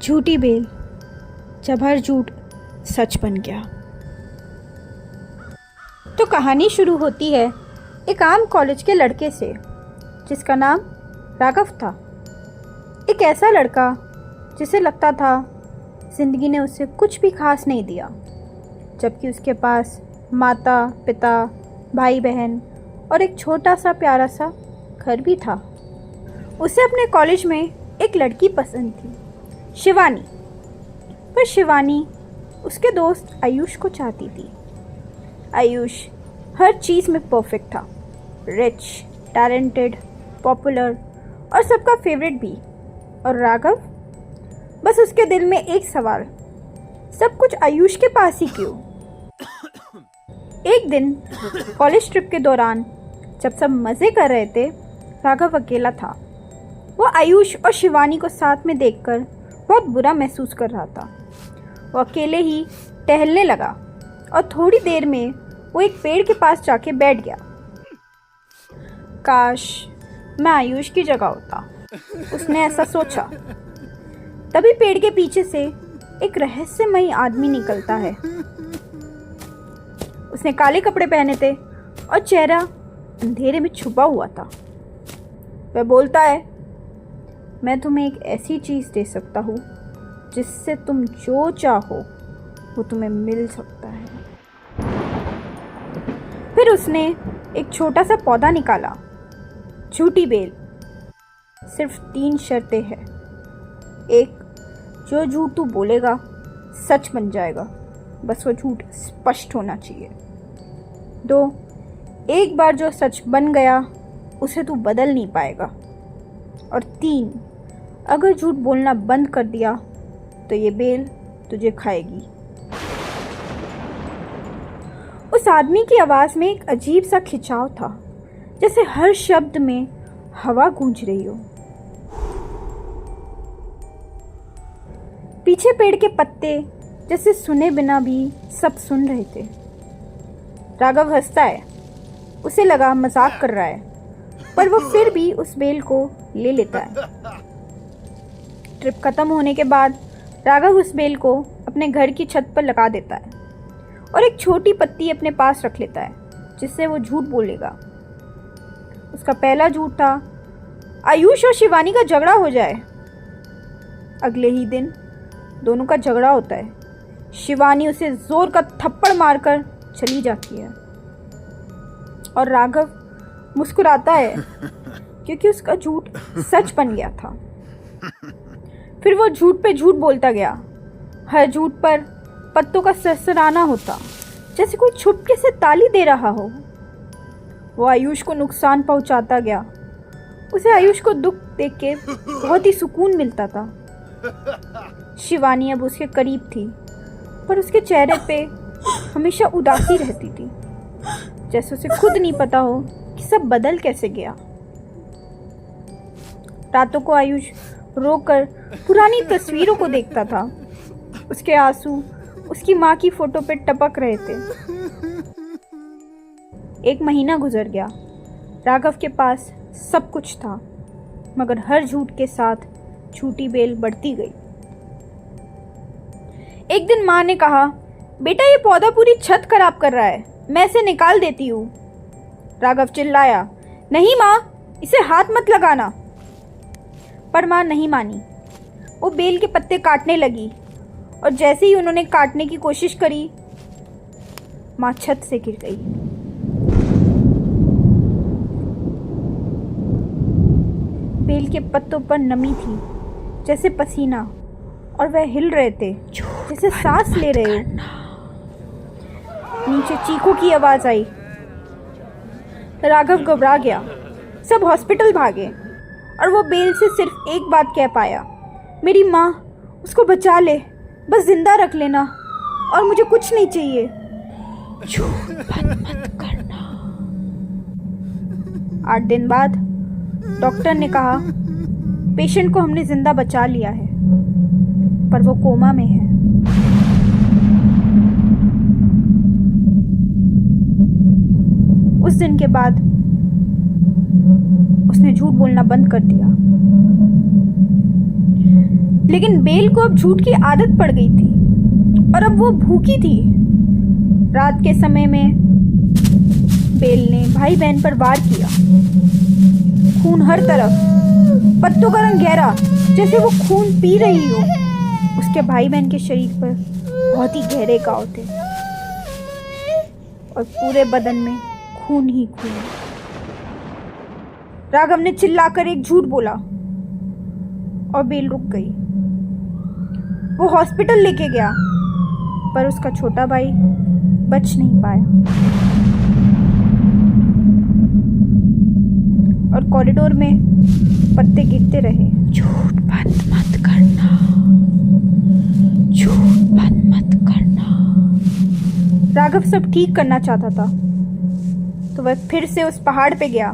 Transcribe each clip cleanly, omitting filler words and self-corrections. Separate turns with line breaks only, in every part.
झूठी बेल, जब हर झूठ सच बन गया। तो कहानी शुरू होती है एक आम कॉलेज के लड़के से जिसका नाम राघव था। एक ऐसा लड़का जिसे लगता था जिंदगी ने उसे कुछ भी खास नहीं दिया, जबकि उसके पास माता पिता, भाई बहन और एक छोटा सा प्यारा सा घर भी था। उसे अपने कॉलेज में एक लड़की पसंद थी, शिवानी। पर शिवानी उसके दोस्त आयुष को चाहती थी। आयुष हर चीज़ में परफेक्ट था, रिच, टैलेंटेड, पॉपुलर और सबका फेवरेट भी। और राघव, बस उसके दिल में एक सवाल, सब कुछ आयुष के पास ही क्यों? एक दिन कॉलेज ट्रिप के दौरान जब सब मज़े कर रहे थे, राघव अकेला था। वो आयुष और शिवानी को साथ में देखकर बहुत बुरा महसूस कर रहा था। वो अकेले ही टहलने लगा और थोड़ी देर में वो एक पेड़ के पास जाके बैठ गया। काश मैं आयुष की जगह होता, उसने ऐसा सोचा। तभी पेड़ के पीछे से एक रहस्यमयी आदमी निकलता है। उसने काले कपड़े पहने थे और चेहरा अंधेरे में छुपा हुआ था। वह बोलता है, मैं तुम्हें एक ऐसी चीज़ दे सकता हूँ जिससे तुम जो चाहो वो तुम्हें मिल सकता है। फिर उसने एक छोटा सा पौधा निकाला, झूठी बेल। सिर्फ 3 शर्तें हैं। 1, जो झूठ तू बोलेगा सच बन जाएगा, बस वो झूठ स्पष्ट होना चाहिए। 2, एक बार जो सच बन गया उसे तू बदल नहीं पाएगा। और 3, अगर झूठ बोलना बंद कर दिया तो ये बेल तुझे खाएगी। उस आदमी की आवाज़ में एक अजीब सा खिंचाव था, जैसे हर शब्द में हवा गूंज रही हो। पीछे पेड़ के पत्ते जैसे सुने बिना भी सब सुन रहे थे। राघव हंसता है, उसे लगा मजाक कर रहा है, पर वो फिर भी उस बेल को ले लेता है। ट्रिप खत्म होने के बाद राघव उस बेल को अपने घर की छत पर लगा देता है और एक छोटी पत्ती अपने पास रख लेता है जिससे वो झूठ बोलेगा। उसका पहला झूठ था, आयुष और शिवानी का झगड़ा हो जाए। अगले ही दिन दोनों का झगड़ा होता है। शिवानी उसे जोर का थप्पड़ मारकर चली जाती है और राघव मुस्कुराता है क्योंकि उसका झूठ सच बन गया था। फिर वो झूठ पे झूठ बोलता गया। हर झूठ पर पत्तों का सरसराना होता, जैसे कोई छुपके से ताली दे रहा हो। वो आयुष को नुकसान पहुंचाता गया। उसे आयुष को दुख देख के बहुत ही सुकून मिलता था। शिवानी अब उसके करीब थी, पर उसके चेहरे पे हमेशा उदासी रहती थी, जैसे उसे खुद नहीं पता हो कि सब बदल कैसे गया। रातों को आयुष रोकर पुरानी तस्वीरों को देखता था। उसके आंसू उसकी माँ की फोटो पे टपक रहे थे। 1 महीना गुजर गया। राघव के पास सब कुछ था, मगर हर झूठ के साथ झूठी बेल बढ़ती गई। एक दिन माँ ने कहा, बेटा ये पौधा पूरी छत खराब कर रहा है, मैं इसे निकाल देती हूँ। राघव चिल्लाया, नहीं माँ, इसे हाथ मत लगाना। पर माँ नहीं मानी। वो बेल के पत्ते काटने लगी और जैसे ही उन्होंने काटने की कोशिश करी, माँ छत से गिर गई। बेल के पत्तों पर नमी थी, जैसे पसीना, और वह हिल रहे थे जैसे सांस ले रहे हो। नीचे चीखों की आवाज आई। राघव घबरा गया। सब हॉस्पिटल भागे और वो बेल से सिर्फ एक बात कह पाया, मेरी माँ, उसको बचा ले, बस जिंदा रख लेना और मुझे कुछ नहीं चाहिए। मत करना। 8 दिन बाद डॉक्टर ने कहा, पेशेंट को हमने जिंदा बचा लिया है, पर वो कोमा में है। उस दिन के बाद उसने झूठ बोलना बंद कर दिया। लेकिन बेल को अब झूठ की आदत पड़ गई थी और अब वो भूखी थी। रात के समय में बेल ने भाई बहन पर वार किया। खून हर तरफ, पत्तों का रंग गहरा जैसे वो खून पी रही हो। उसके भाई बहन के शरीर पर बहुत ही गहरे घाव थे और पूरे बदन में खून ही खून। राघव ने चिल्लाकर एक झूठ बोला और बेल रुक गई। वो हॉस्पिटल लेके गया पर उसका छोटा भाई बच नहीं पाया और कॉरिडोर में पत्ते गिरते रहे। झूठ बंद मत करना, झूठ बंद मत करना। राघव सब ठीक करना चाहता था तो वह फिर से उस पहाड़ पे गया।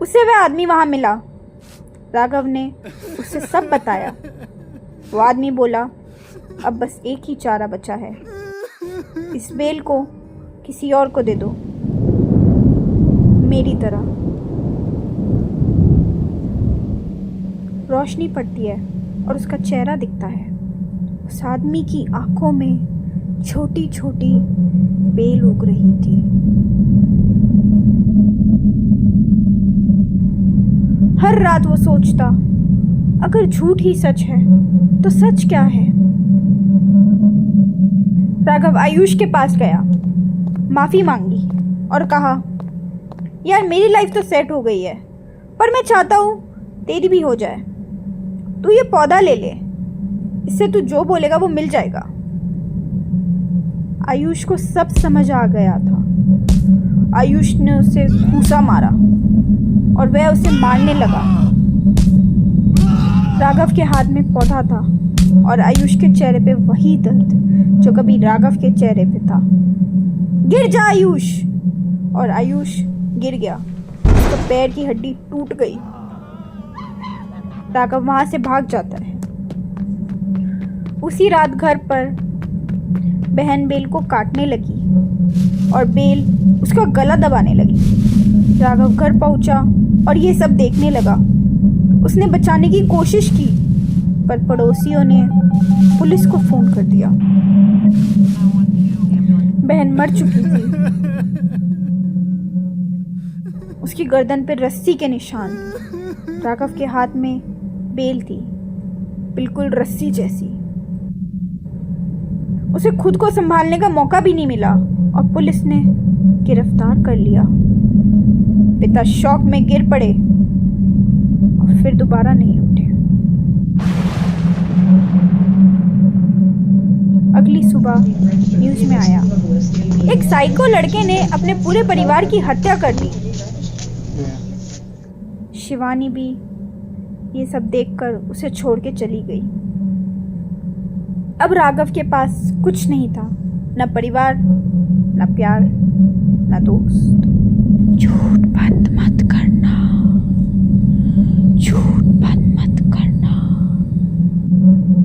उसे वह आदमी वहां मिला। राघव ने उसे सब बताया। वो आदमी बोला, अब बस एक ही चारा बचा है, इस बेल को किसी और को दे दो, मेरी तरह। रोशनी पड़ती है और उसका चेहरा दिखता है। उस आदमी की आंखों में छोटी छोटी बेल उग रही थी। हर रात वो सोचता, अगर झूठ ही सच है तो सच क्या है। राघव आयुष के पास गया, माफी मांगी और कहा, यार मेरी लाइफ तो सेट हो गई है पर मैं चाहता हूं तेरी भी हो जाए। तू ये पौधा ले ले, इससे तू जो बोलेगा वो मिल जाएगा। आयुष को सब समझ आ गया था। आयुष ने उसे घूंसा मारा और वह उसे मारने लगा। राघव के हाथ में पौधा था और आयुष के चेहरे पे वही दर्द जो कभी राघव के चेहरे पे था। गिर जा आयुष! और आयुष गिर गया। उसका पैर की हड्डी टूट गई। राघव वहां से भाग जाता है। उसी रात घर पर बहन बेल को काटने लगी और बेल उसका गला दबाने लगी। राघव घर पहुंचा और ये सब देखने लगा। उसने बचाने की कोशिश की पर पड़ोसियों ने पुलिस को फोन कर दिया। बहन मर चुकी थी। उसकी गर्दन पर रस्सी के निशान। राघव के हाथ में बेल थी, बिल्कुल रस्सी जैसी। उसे खुद को संभालने का मौका भी नहीं मिला और पुलिस ने गिरफ्तार कर लिया। पिता शौक में गिर पड़े और फिर दोबारा नहीं उठे। अगली सुबह न्यूज में आया, एक साइको लड़के ने अपने पूरे परिवार की हत्या कर दी। शिवानी भी ये सब देखकर उसे छोड़ के चली गई। अब राघव के पास कुछ नहीं था, न परिवार, न प्यार, न दोस्त। झूठ बंद मत करना, झूठ बंद मत करना।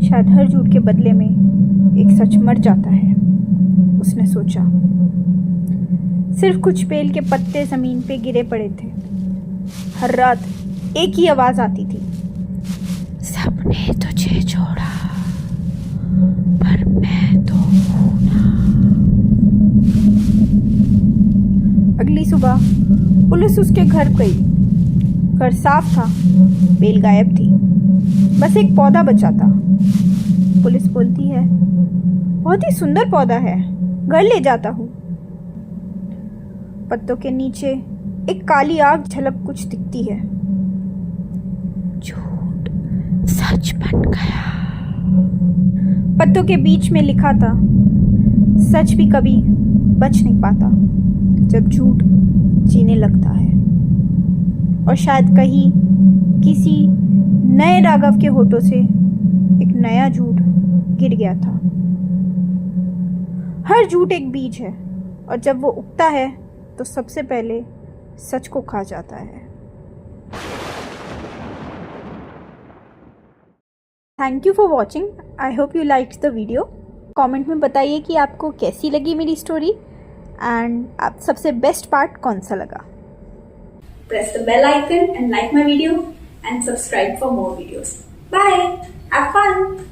शायद हर झूठ के बदले में एक सच मर जाता है, उसने सोचा। सिर्फ कुछ बेल के पत्ते जमीन पे गिरे पड़े थे। हर रात एक ही आवाज आती थी, सबने तुझे छोड़ा पर मैं तो हूं ना। अगली सुबह पुलिस उसके घर गई। घर साफ था, बेल गायब थी, बस एक पौधा बचा था। पुलिस बोलती है, बहुत ही सुंदर पौधा है, घर ले जाता हूँ। पत्तों के नीचे एक काली आग झलक कुछ दिखती है। झूठ सच बन गया। पत्तों के बीच में लिखा था, सच भी कभी बच नहीं पाता जब झूठ जीने लगता है। और शायद कहीं किसी नए राघव के होठों से एक नया झूठ गिर गया था। हर झूठ एक बीज है और जब वो उगता है तो सबसे पहले सच को खा जाता है। Thank you for watching. I hope you liked the video. Comment में बताइए कि आपको कैसी लगी मेरी स्टोरी एंड आप सबसे बेस्ट पार्ट कौन सा लगा।
Press the bell icon and like my video
and subscribe for more videos. Bye. Have fun.